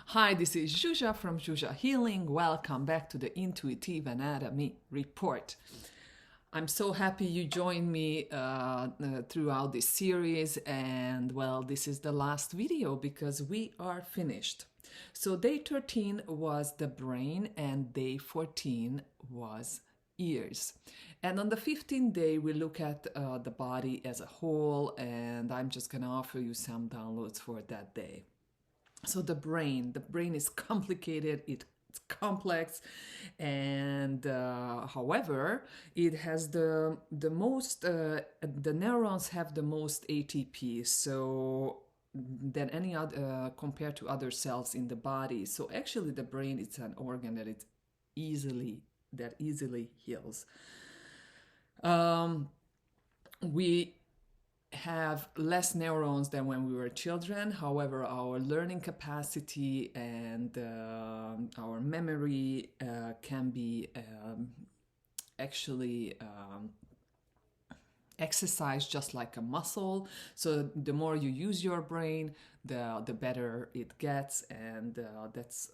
Hi, this is Zsuzsa from Zsuzsa Healing. Welcome back to the Intuitive Anatomy report. I'm so happy you joined me throughout this series, and well, this is the last video because we are finished. So day 13 was the brain and day 14 was ears. And on the 15th day, we look at the body as a whole, and I'm just gonna offer you some downloads for that day. So the brain is complicated, it's complex, and however, it has the most the neurons have the most ATP, so than any other compared to other cells in the body. So actually the brain is an organ that easily heals. We have less neurons than when we were children. However, our learning capacity and our memory can be actually exercised just like a muscle. So the more you use your brain, the better it gets, and that's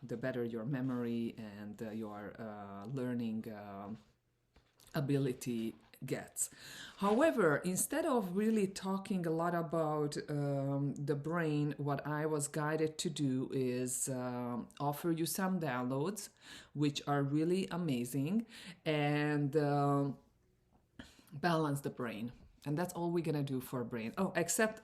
the better your memory and your learning ability gets. However, instead of really talking a lot about the brain, what I was guided to do is offer you some downloads, which are really amazing, and balance the brain. And that's all we're gonna do for brain. Oh, except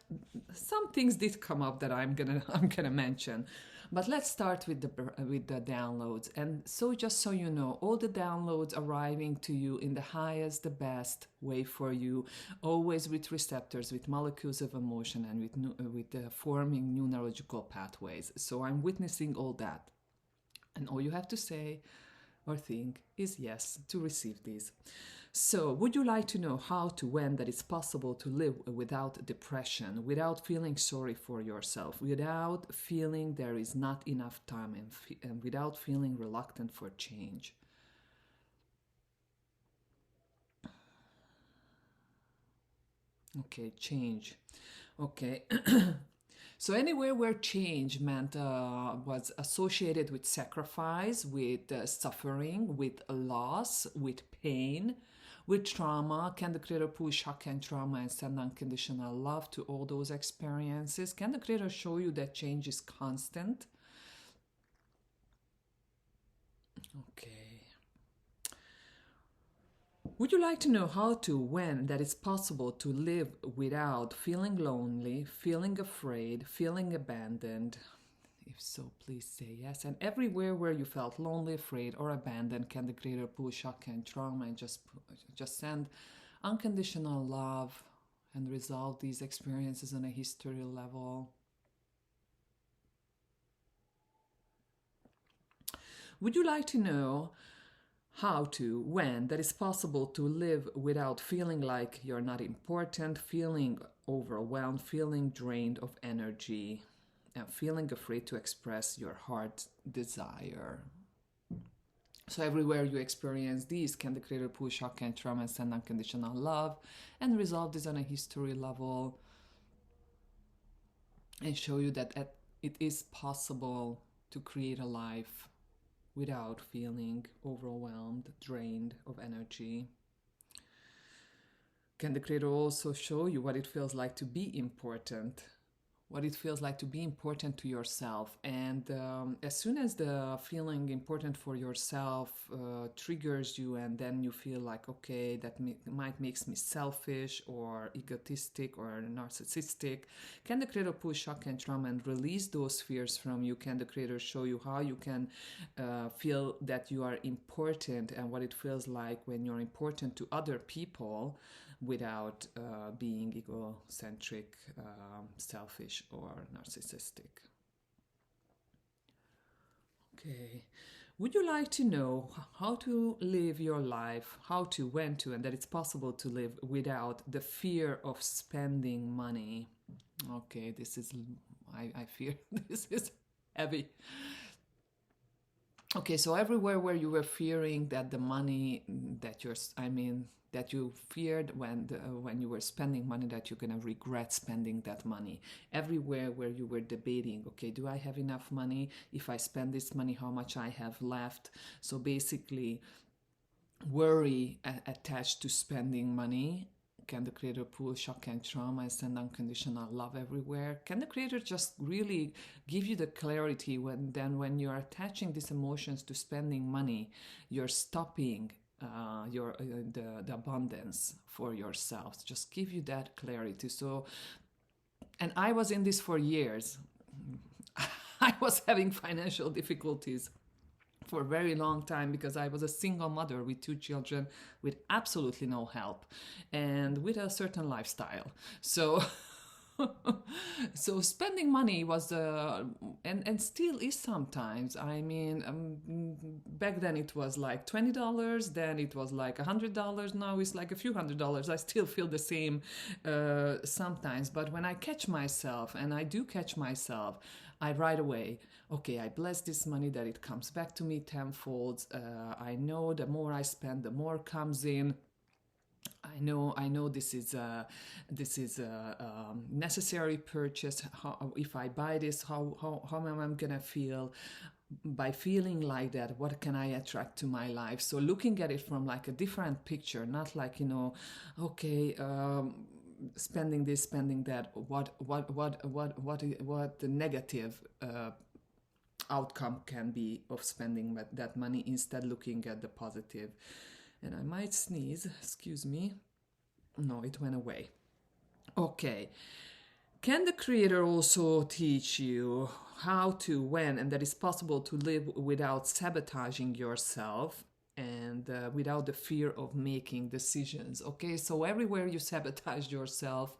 some things did come up that I'm gonna mention. But let's start with the downloads. And so just so you know, all the downloads arriving to you in the highest, the best way for you, always with receptors, with molecules of emotion, and with forming new neurological pathways. So I'm witnessing all that. And all you have to say or think is yes to receive these. So, would you like to know how to, when that it's possible to live without depression, without feeling sorry for yourself, without feeling there is not enough time, and without feeling reluctant for change? Okay, change. Okay. So anywhere where change meant was associated with sacrifice, with suffering, with loss, with pain, with trauma, can the creator pull shock and trauma and send unconditional love to all those experiences? Can the creator show you that change is constant? Okay. Would you like to know how to, when that it's possible to live without feeling lonely, feeling afraid, feeling abandoned? If so, please say yes. And everywhere where you felt lonely, afraid, or abandoned, can the creator pull shock and trauma and just send unconditional love and resolve these experiences on a history level? Would you like to know how to, when that is possible to live without feeling like you're not important, feeling overwhelmed, feeling drained of energy, and feeling afraid to express your heart's desire? So everywhere you experience these, can the creator pull shock and trauma and send unconditional love and resolve this on a history level and show you that it is possible to create a life without feeling overwhelmed, drained of energy? Can the creator also show you what it feels like to be important? What it feels like to be important to yourself? And as soon as the feeling important for yourself triggers you, and then you feel like, okay, that might makes me selfish or egotistic or narcissistic, can the creator pull shock and trauma and release those fears from you? Can the creator show you how you can feel that you are important and what it feels like when you're important to other people without being egocentric, selfish, or narcissistic? Okay. Would you like to know how to live your life, how to, when to, and that it's possible to live without the fear of spending money? Okay, this is, I fear this is heavy. Okay, so everywhere where you were fearing that the money that that you feared when you were spending money, that you're gonna regret spending that money. Everywhere where you were debating, okay, do I have enough money? If I spend this money, how much I have left? So basically, worry attached to spending money. Can the creator pull shock and trauma and send unconditional love everywhere? Can the creator just really give you the clarity when you're attaching these emotions to spending money, you're stopping the abundance for yourself? Just give you that clarity. So, and I was in this for years. I was having financial difficulties for a very long time because I was a single mother with 2 children with absolutely no help and with a certain lifestyle. So so spending money was and still is sometimes. I mean, back then it was like $20, then it was like $100. Now it's like a few $100s. I still feel the same sometimes, but when I catch myself, and I do catch myself, I right away, okay, I bless this money that it comes back to me tenfold. I know the more I spend, the more comes in. I know this is a necessary purchase. If I buy this, how am I gonna feel? By feeling like that, what can I attract to my life? So looking at it from like a different picture, not like, okay, spending this, spending that. What the negative outcome can be of spending that money, instead looking at the positive. And I might sneeze, excuse me. No, it went away. Okay. Can the creator also teach you how to, when, and that it's possible to live without sabotaging yourself and without the fear of making decisions? Okay, so everywhere you sabotage yourself,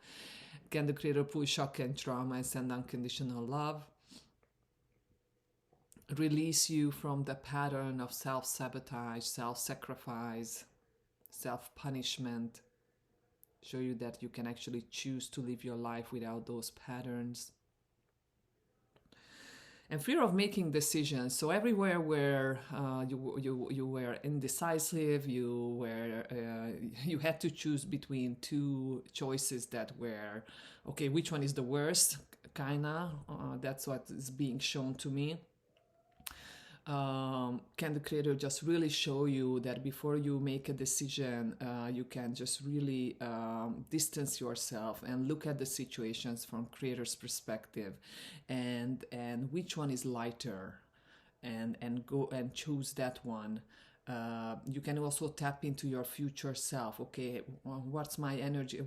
can the creator pull shock and trauma and send unconditional love? Release you from the pattern of self-sabotage, self-sacrifice, self-punishment. Show you that you can actually choose to live your life without those patterns. And fear of making decisions. So everywhere where you were indecisive, you had to choose between 2 choices that were, okay, which one is the worst? Kinda. That's what is being shown to me. Can the creator just really show you that before you make a decision, you can just really distance yourself and look at the situations from creator's perspective, and which one is lighter, and go and choose that one. You can also tap into your future self. Okay, what's my energy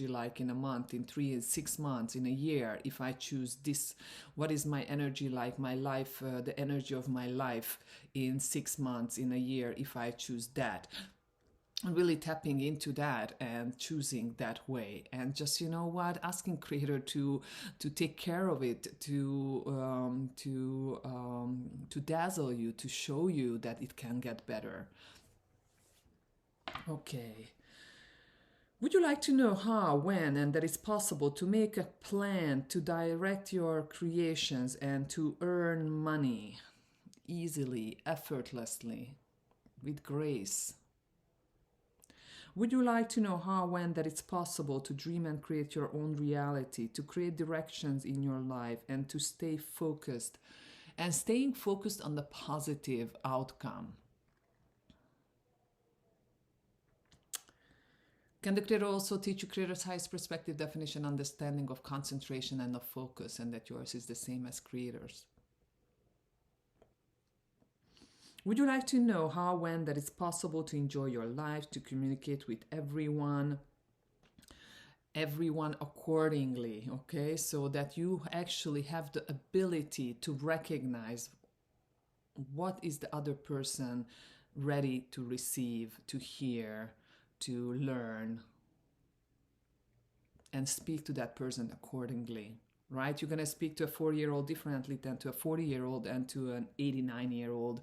like in a month, in 3 6 months, in a year? If I choose this, what is my energy like, my life, the energy of my life in 6 months, in a year, if I choose that? Really tapping into that and choosing that way, and just, asking creator to take care of it, to dazzle you, to show you that it can get better. Okay. Would you like to know how, when, and that it's possible to make a plan to direct your creations and to earn money easily, effortlessly, with grace? Would you like to know how, when, that it's possible to dream and create your own reality, to create directions in your life, and to stay focused, and staying focused on the positive outcome? Can the creator also teach you creator's highest perspective, definition, understanding of concentration and of focus, and that yours is the same as creator's? Would you like to know how, when, that it's possible to enjoy your life, to communicate with everyone accordingly, okay? So that you actually have the ability to recognize what is the other person ready to receive, to hear, to learn, and speak to that person accordingly. Right? You're going to speak to a 4-year-old differently than to a 40-year-old and to an 89-year-old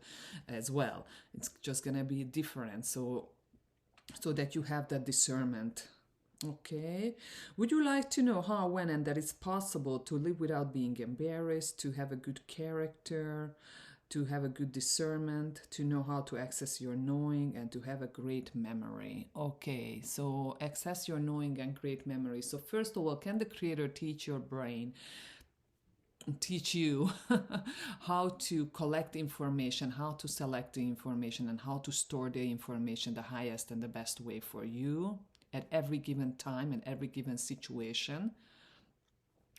as well. It's just going to be different, so that you have that discernment. Okay. Would you like to know how, when, and that it's possible to live without being embarrassed, to have a good character, to have a good discernment, to know how to access your knowing, and to have a great memory. Okay, so access your knowing and great memory. So first of all, can the creator teach your brain, teach you how to collect information, how to select the information, and how to store the information the highest and the best way for you at every given time and every given situation?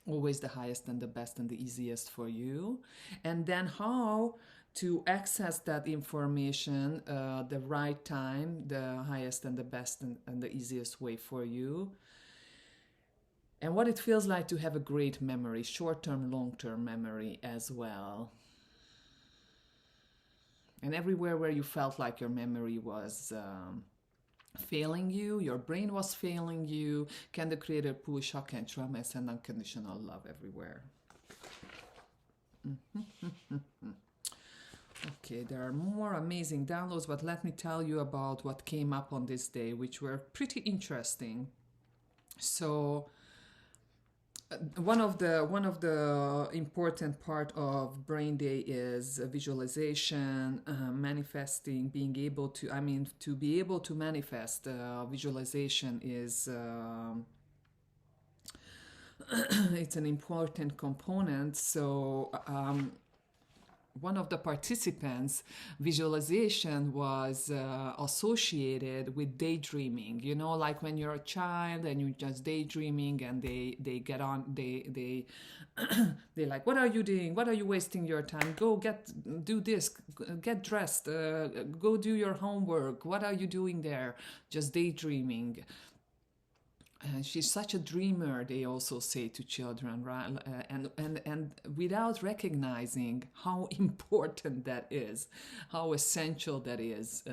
Always the highest and the best and the easiest for you. And then how to access that information the right time, the highest and the best and the easiest way for you. And what it feels like to have a great memory, short-term, long-term memory as well. And everywhere where you felt like your memory was failing you, your brain was failing you, can the creator pull shock and trauma and send unconditional love everywhere? Okay, there are more amazing downloads, but let me tell you about what came up on this day, which were pretty interesting. So one of the important part of Brain Day is visualization, manifesting, being able to, to be able to manifest. Visualization is it's an important component. So one of the participants' visualization was associated with daydreaming. You know, like when you're a child and you're just daydreaming, and they get on, they they're like, what are you doing? What are you wasting your time? Go do this, get dressed, go do your homework. What are you doing there? Just daydreaming. And she's such a dreamer, they also say to children, right? And without recognizing how important that is, how essential that is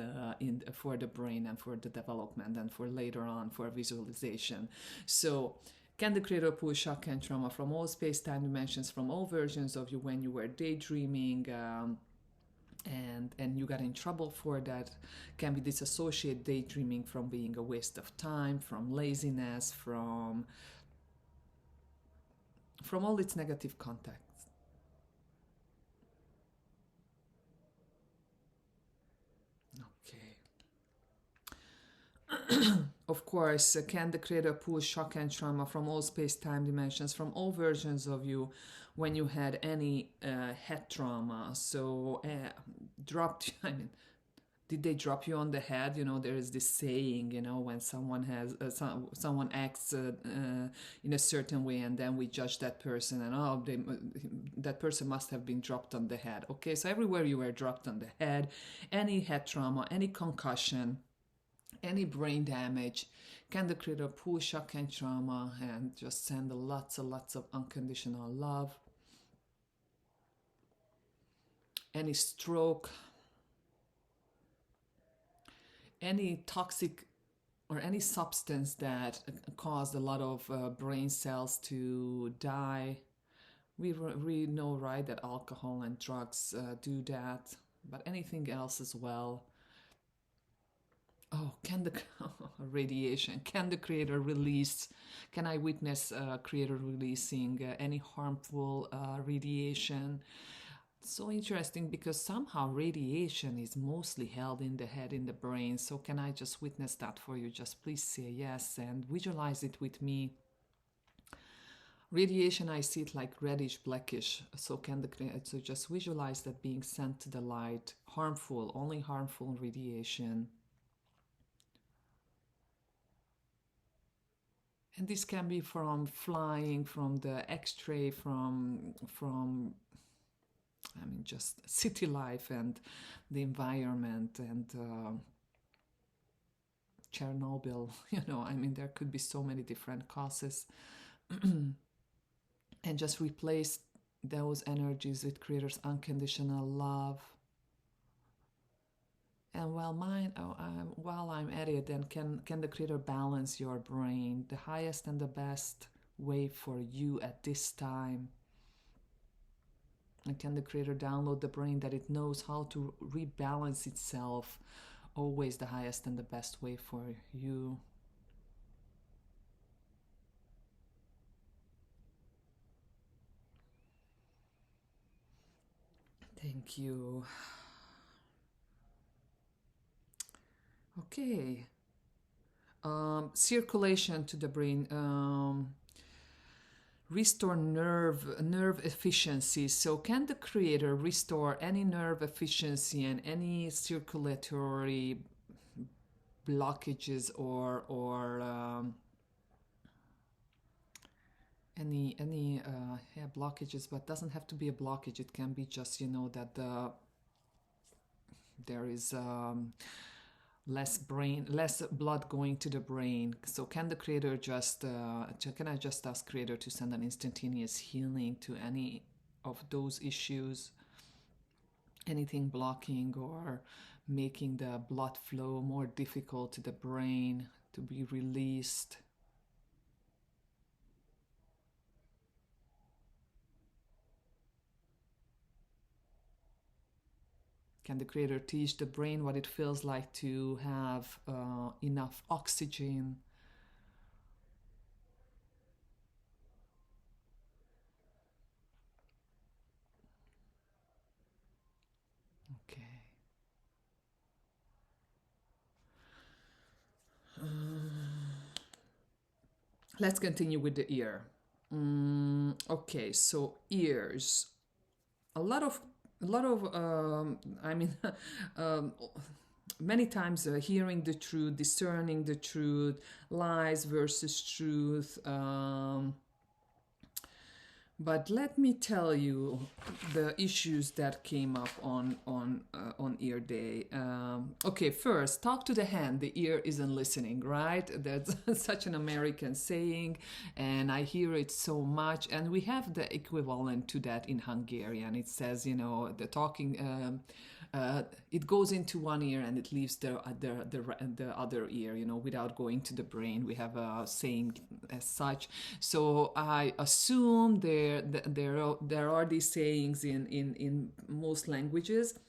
for the brain and for the development and for later on for visualization. So can the creator pull shock and trauma from all space-time dimensions, from all versions of you when you were daydreaming, and you got in trouble for that? Can we disassociate daydreaming from being a waste of time, from laziness, from all its negative contexts? Okay. Of course, can the creator pull shock and trauma from all space-time dimensions, from all versions of you when you had any head trauma? So dropped, did they drop you on the head? You know, there is this saying, you know, when someone has someone acts in a certain way, and then we judge that person, and that person must have been dropped on the head. Okay, so everywhere you were dropped on the head, any head trauma, any concussion, any brain damage, can the creator pull shock and trauma and just send lots of unconditional love? Any stroke, any toxic or any substance that caused a lot of brain cells to die. We know, right, that alcohol and drugs do that, but anything else as well. Oh, can the radiation? Can the creator release? Can I witness creator releasing any harmful radiation? So interesting, because somehow radiation is mostly held in the head, in the brain. So can I just witness that for you? Just please say yes and visualize it with me. Radiation, I see it like reddish, blackish. So so just visualize that being sent to the light. Harmful, only harmful radiation. And this can be from flying, from the X-ray, from just city life and the environment, and Chernobyl, you know, there could be so many different causes. And just replace those energies with creator's unconditional love. And while I'm at it, then can the creator balance your brain, the highest and the best way for you at this time? And can the creator download the brain that it knows how to rebalance itself, always the highest and the best way for you? Thank you. Okay. Circulation to the brain. Restore nerve efficiency. So can the creator restore any nerve efficiency and any circulatory blockages or any yeah, blockages, but doesn't have to be a blockage. It can be just, you know, that there is less blood going to the brain. So can the creator just can I just ask creator to send an instantaneous healing to any of those issues, anything blocking or making the blood flow more difficult to the brain to be released? Can the creator teach the brain what it feels like to have enough oxygen? Okay. Let's continue with the ear. Okay, so ears. A lot of I mean, um, many times hearing the truth, discerning the truth, lies versus truth. But let me tell you the issues that came up on Ear Day. Okay, first, talk to the hand. The ear isn't listening, right? That's such an American saying, and I hear it so much. And we have the equivalent to that in Hungarian. It says, you know, the talking. It goes into one ear and it leaves the other ear, you know, without going to the brain. We have a saying as such. So I assume there are these sayings in most languages.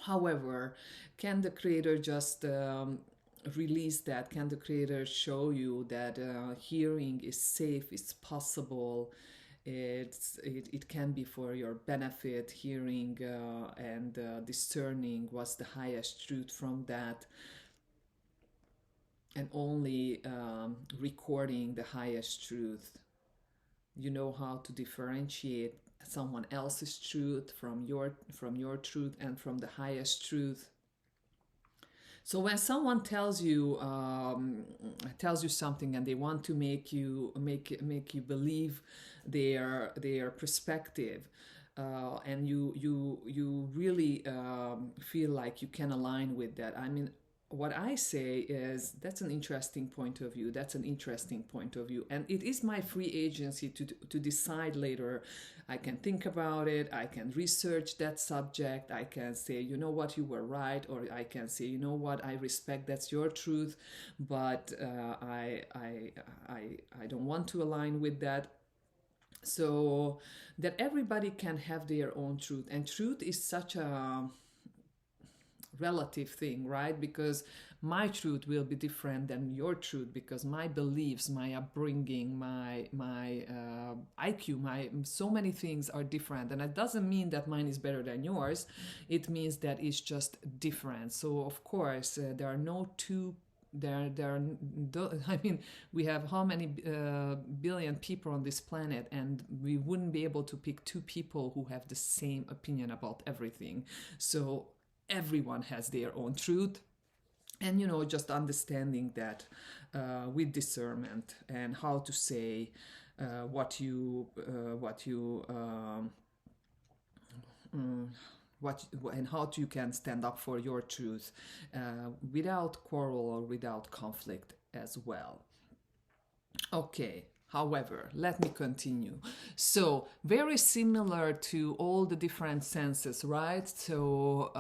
However, can the creator just release that? Can the creator show you that hearing is safe, it's possible? It can be for your benefit. Hearing and discerning what's the highest truth from that, and only recording the highest truth. You know how to differentiate someone else's truth from your truth and from the highest truth. So when someone tells you something and they want to make you believe their perspective, and you really feel like you can align with that. I mean, what I say is that's an interesting point of view. That's an interesting point of view, and it is my free agency to decide later. I can think about it. I can research that subject. I can say, you know what, you were right, or I can say, you know what, I respect that's your truth, but I don't want to align with that. So that everybody can have their own truth, and truth is such a relative thing, right? Because my truth will be different than your truth, because my beliefs, my upbringing, my IQ, my so many things are different, and it doesn't mean that mine is better than yours. It means that it's just different. So of course there are no two. I mean, we have how many billion people on this planet, and we wouldn't be able to pick two people who have the same opinion about everything. So everyone has their own truth, and you know, just understanding that with discernment, and how to say what you and how you can stand up for your truth without quarrel or without conflict as well. Okay, however, let me continue. So, very similar to all the different senses, right? So,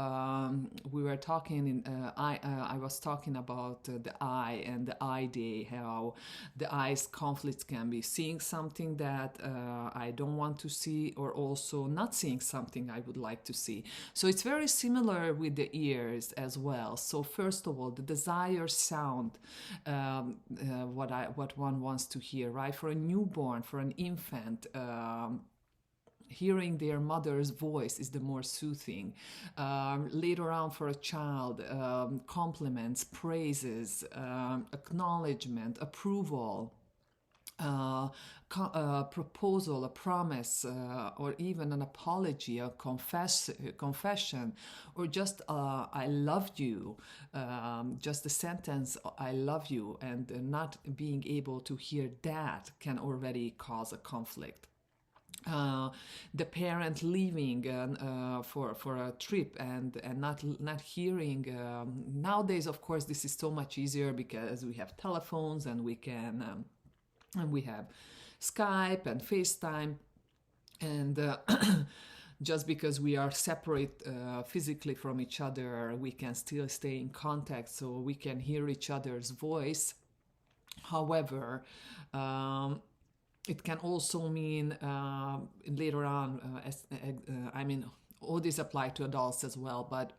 we were talking I was talking about the eye and the eye day, how the eye's conflicts can be seeing something that I don't want to see, or also not seeing something I would like to see. So, it's very similar with the ears as well. So, first of all, the desired sound, what one wants to hear, right? For a newborn, for an infant, Hearing their mother's voice is the more soothing. Later on, for a child, compliments, praises, acknowledgement, approval, proposal, a promise, or even an apology, a confession, or just I love you, just the sentence I love you, and not being able to hear that can already cause a conflict. The parent leaving for a trip and not hearing. Nowadays, of course, this is so much easier because we have telephones and we can and we have Skype and FaceTime, and just because we are separate physically from each other, we can still stay in contact, so we can hear each other's voice. However, it can also mean later on, I mean, all these apply to adults as well, but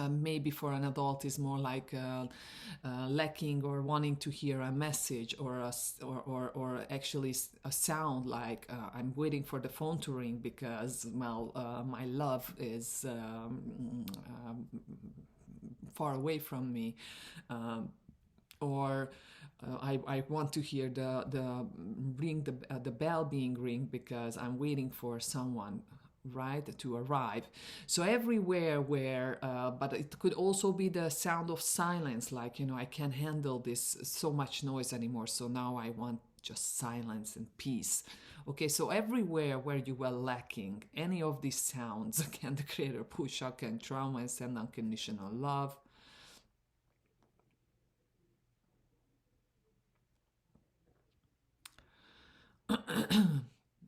maybe for an adult is more like lacking or wanting to hear a message or actually a sound like I'm waiting for the phone to ring because, well, my love is far away from me, or I want to hear the ring, the bell being ring because I'm waiting for someone, right, to arrive. So everywhere where but it could also be the sound of silence, like, you know, I can't handle this so much noise anymore, so now I want just silence and peace. Okay, so everywhere where you were lacking any of these sounds can the creator push, shock, and trauma and send unconditional love.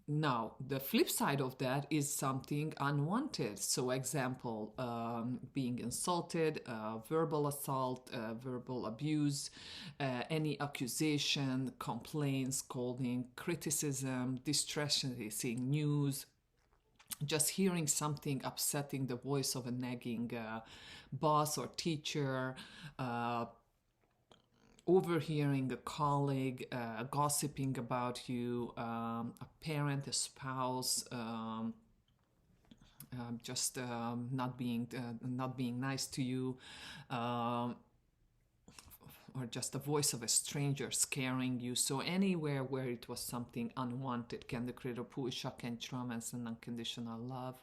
Now, the flip side of that is something unwanted. So, example, being insulted, verbal assault, verbal abuse, any accusation, complaints, scolding, criticism, distressing news, just hearing something upsetting, the voice of a nagging boss or teacher, overhearing a colleague gossiping about you, a parent, a spouse, just not being nice to you, or just the voice of a stranger scaring you. So anywhere where it was something unwanted, can the creator push, shock, and trauma and send unconditional love.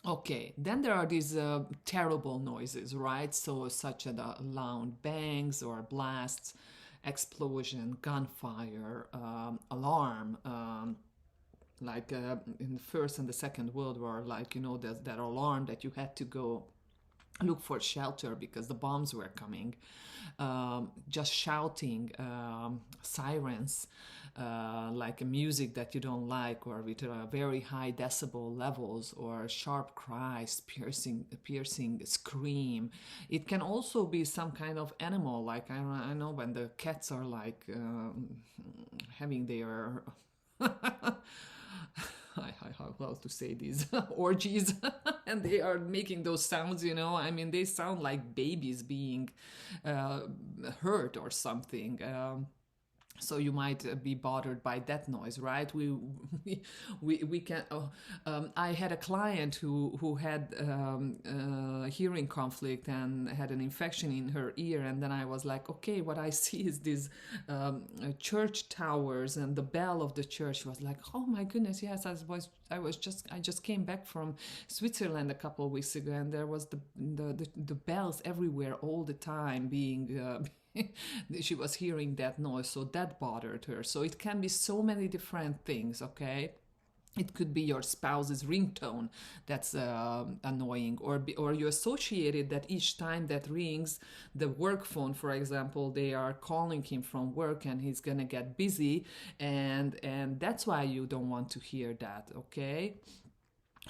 Okay, then there are these terrible noises, right? So such as loud bangs or blasts, explosion, gunfire, alarm, like in the First and the Second World War, like, you know, that alarm that you had to go look for shelter because the bombs were coming. Just shouting, sirens, like a music that you don't like, or with very high decibel levels, or sharp cries, piercing scream. It can also be some kind of animal, like I know when the cats are like having their how to say these orgies and they are making those sounds, you know, I mean, they sound like babies being hurt or something. So you might be bothered by that noise, right? We can. I had a client who had hearing conflict and had an infection in her ear, and then I was like, okay, what I see is these church towers and the bell of the church. She was like, oh my goodness, yes, I just came back from Switzerland a couple of weeks ago, and there was the bells everywhere all the time being. She was hearing that noise, so that bothered her. So it can be so many different things, okay? It could be your spouse's ringtone that's annoying, or you associated that each time that rings, the work phone, for example, they are calling him from work and he's gonna get busy, and that's why you don't want to hear that, okay?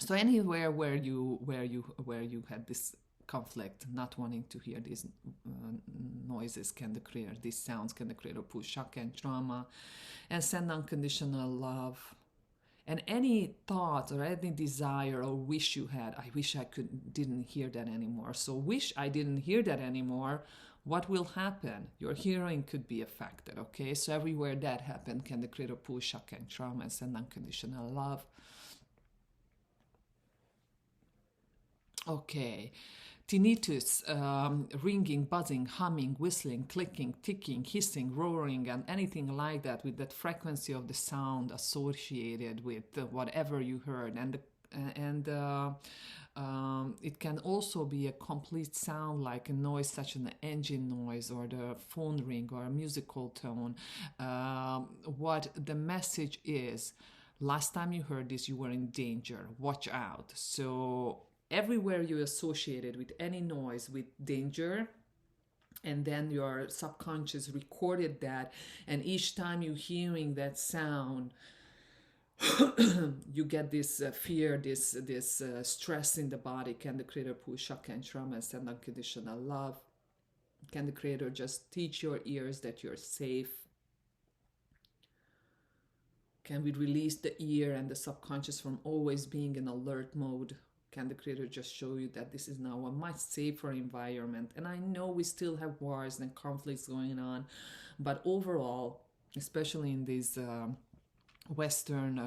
So anywhere where you had this conflict, not wanting to hear these noises, can the creator, these sounds, can the creator push shock and trauma and send unconditional love. And any thought or any desire or wish you had, I wish I didn't hear that anymore. So wish I didn't hear that anymore. what will happen? Your hearing could be affected, okay? So everywhere that happened, can the creator pull shock and trauma and send unconditional love? Okay. Tinnitus, ringing, buzzing, humming, whistling, clicking, ticking, hissing, roaring, and anything like that with that frequency of the sound associated with whatever you heard. It can also be a complete sound like a noise such as an engine noise or the phone ring or a musical tone. What the message is, last time you heard this, you were in danger. Watch out. So everywhere you associated with any noise with danger, and then your subconscious recorded that, and each time you hearing that sound, you get this fear, this stress in the body. Can the creator pull shock and trauma and send unconditional love? Can the creator just teach your ears that you're safe? Can we release the ear and the subconscious from always being in alert mode? Can the creator just show you that this is now a much safer environment? And I know we still have wars and conflicts going on, but overall, especially in this Western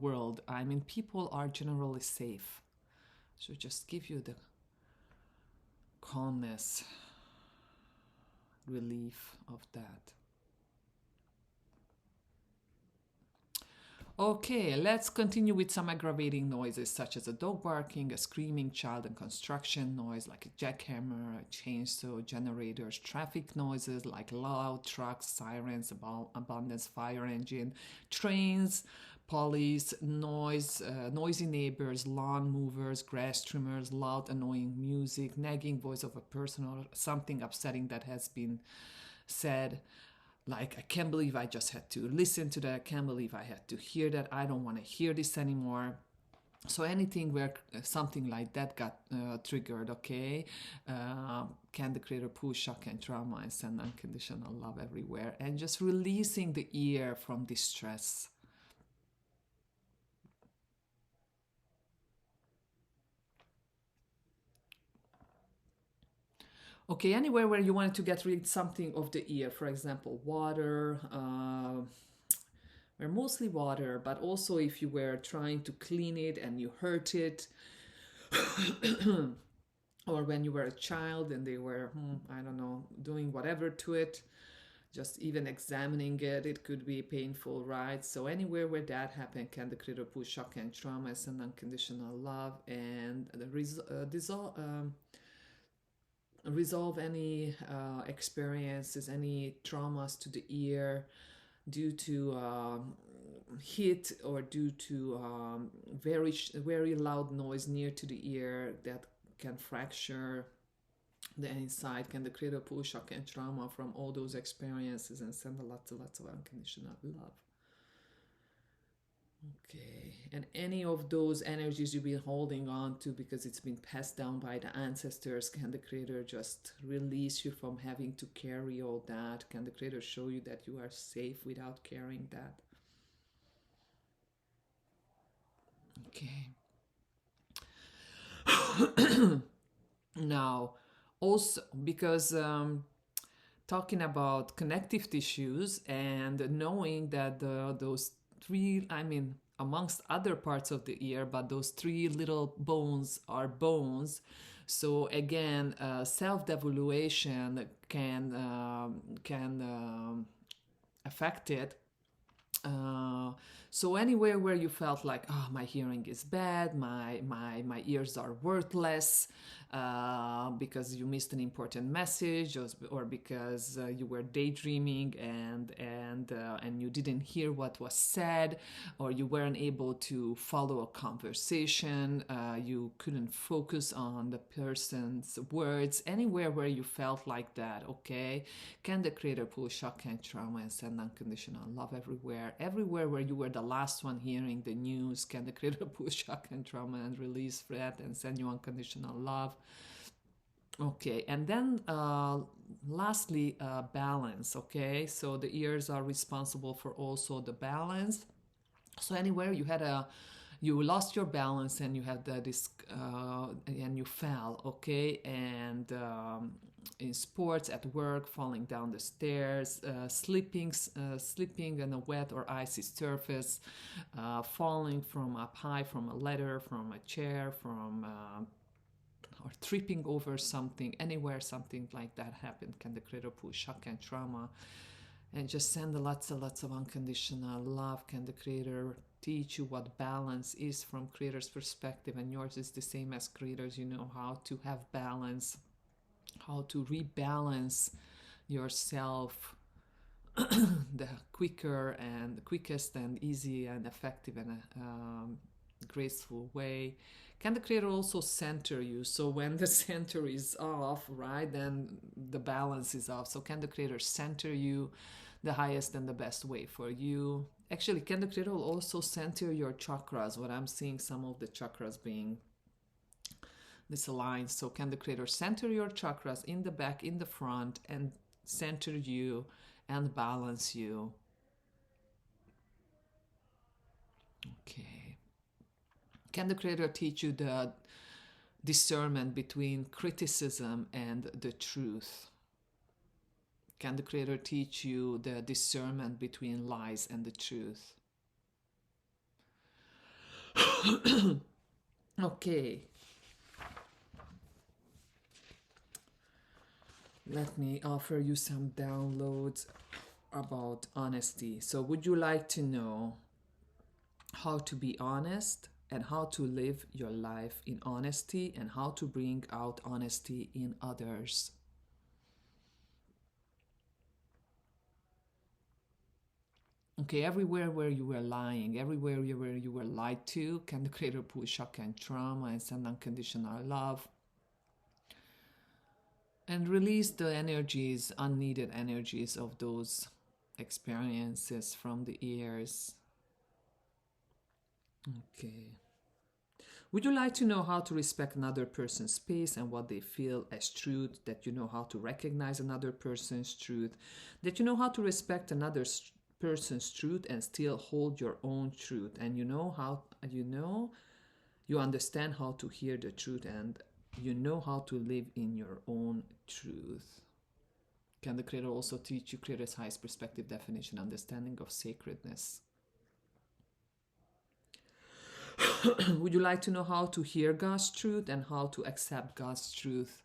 world, I mean, people are generally safe. So just give you the calmness, relief of that. Okay, let's continue with some aggravating noises such as a dog barking, a screaming child, and construction noise like a jackhammer, a chainsaw, generators, traffic noises like loud trucks, sirens, abundance fire engine, trains, police, noisy neighbors, lawn movers, grass trimmers, loud annoying music, nagging voice of a person or something upsetting that has been said. Like, I can't believe I just had to listen to that. I can't believe I had to hear that. I don't want to hear this anymore. So anything where something like that got triggered, okay? Can the creator pull shock and trauma and send unconditional love everywhere? And just releasing the ear from distress. Okay, anywhere where you wanted to get rid something of the ear, for example, water, were mostly water, but also if you were trying to clean it and you hurt it, or when you were a child and they were, I don't know, doing whatever to it, just even examining it, it could be painful, right? So anywhere where that happened, can the creator pull shock and trauma as an unconditional love and resolve any experiences, any traumas to the ear due to heat or due to very loud noise near to the ear that can fracture the inside. Can the creator pull shock and trauma from all those experiences and send lots of unconditional love? Okay, and any of those energies you've been holding on to because it's been passed down by the ancestors, can the creator just release you from having to carry all that? Can the creator show you that you are safe without carrying that? Okay. Now, also because talking about connective tissues and knowing that those three, I mean, amongst other parts of the ear, but those three little bones are bones. So again, self-devaluation can affect it. So anywhere where you felt like, oh, my hearing is bad, my ears are worthless, because you missed an important message, or because you were daydreaming and you didn't hear what was said, or you weren't able to follow a conversation, you couldn't focus on the person's words. Anywhere where you felt like that, okay, can the creator pull shock and trauma and send unconditional love everywhere? Everywhere where you were the last one hearing the news, can the creator pull shock and trauma and release that and send you unconditional love? Okay, and then lastly, balance. Okay, so the ears are responsible for also the balance. So anywhere you lost your balance and you had this and you fell, okay, and in sports, at work, falling down the stairs, slipping on a wet or icy surface, falling from up high from a ladder, from a chair, or tripping over something, anywhere something like that happened. Can the creator pull shock and trauma and just send lots of unconditional love? Can the creator teach you what balance is from creator's perspective? And yours is the same as creators. You know how to have balance, how to rebalance yourself the quickest and easy and effective and graceful way. Can the creator also center you? So when the center is off, right, then the balance is off. So can the creator center you the highest and the best way for you? Actually, can the creator also center your chakras? What I'm seeing, some of the chakras being misaligned. So can the creator center your chakras in the back, in the front, and center you and balance you? Okay. Can the creator teach you the discernment between criticism and the truth? Can the creator teach you the discernment between lies and the truth? Okay. Let me offer you some downloads about honesty. So would you like to know how to be honest and how to live your life in honesty and how to bring out honesty in others? Okay, everywhere where you were lying, everywhere where you were lied to, can the creator pull shock and trauma and send unconditional love and release the energies, unneeded energies of those experiences from the ears? Okay. Would you like to know how to respect another person's space and what they feel as truth? That you know how to recognize another person's truth? That you know how to respect another person's truth and still hold your own truth? And you understand how to hear the truth and you know how to live in your own truth. Can the creator also teach you creator's highest perspective, definition, understanding of sacredness? Would you like to know how to hear God's truth and how to accept God's truth?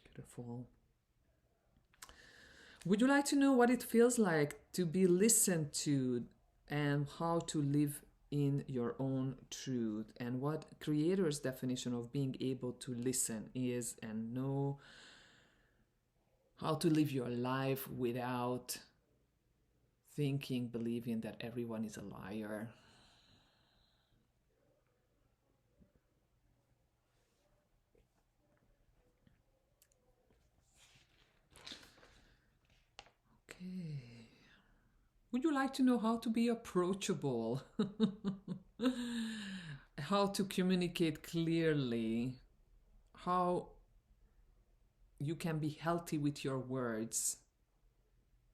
Beautiful. Would you like to know what it feels like to be listened to and how to live in your own truth and what creator's definition of being able to listen is and know how to live your life without thinking, believing that everyone is a liar? Okay. Would you like to know how to be approachable? How to communicate clearly? How you can be healthy with your words?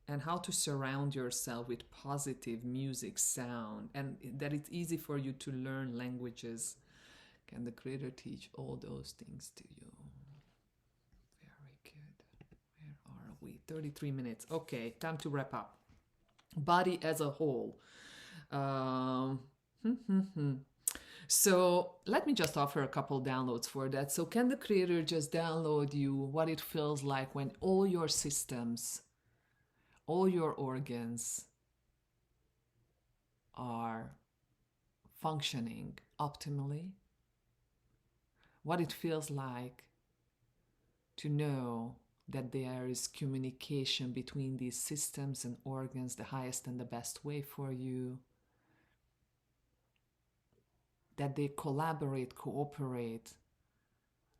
And how to surround yourself with positive music, sound, and that it's easy for you to learn languages? Can the creator teach all those things to you? Very good. Where are we? 33 minutes. Okay, time to wrap up. Body as a whole. So let me just offer a couple downloads for that. So can the creator just download you what it feels like when all your systems, all your organs are functioning optimally? What it feels like to know that there is communication between these systems and organs the highest and the best way for you, that they collaborate, cooperate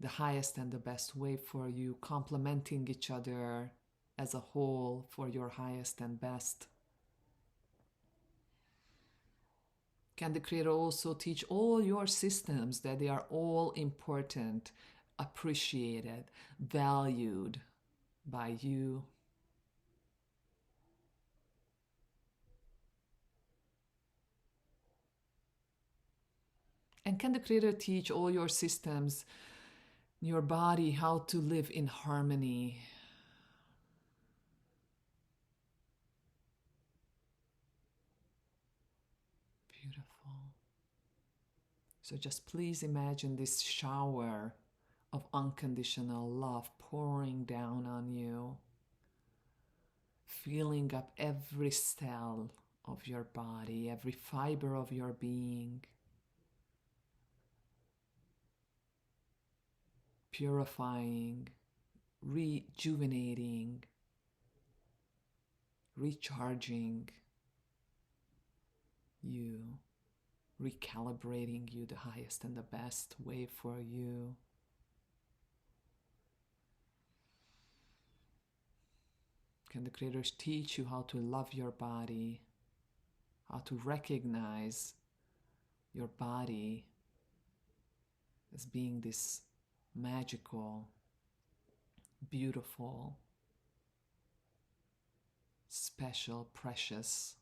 the highest and the best way for you, complementing each other as a whole for your highest and best. Can the creator also teach all your systems that they are all important, appreciated, valued by you? And can the Creator teach all your systems, your body, how to live in harmony? Beautiful. So just please imagine this shower of unconditional love pouring down on you, filling up every cell of your body, every fiber of your being, purifying, rejuvenating, recharging you, recalibrating you the highest and the best way for you. Can the Creators teach you how to love your body, how to recognize your body as being this magical, beautiful, special, precious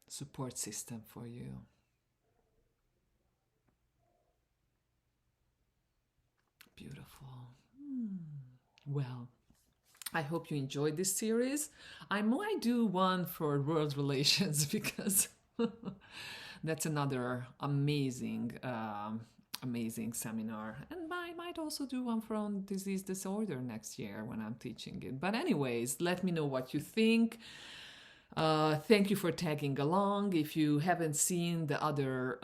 support system for you. Beautiful. Well, I hope you enjoyed this series. I might do one for world relations because that's another amazing seminar. And I might also do one from disease disorder next year when I'm teaching it. But anyways, let me know what you think. Thank you for tagging along. If you haven't seen the other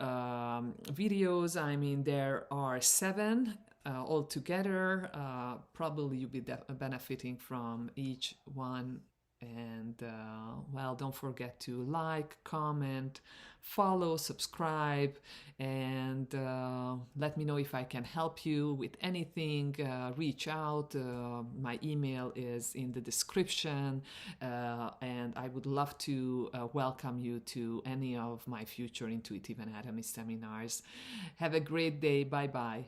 videos, I mean, there are 7 altogether. Probably you'll be benefiting from each one. And well, don't forget to like, comment, follow, subscribe, and let me know if I can help you with anything. Reach out. My email is in the description, and I would love to welcome you to any of my future intuitive anatomy seminars. Have a great day. Bye bye.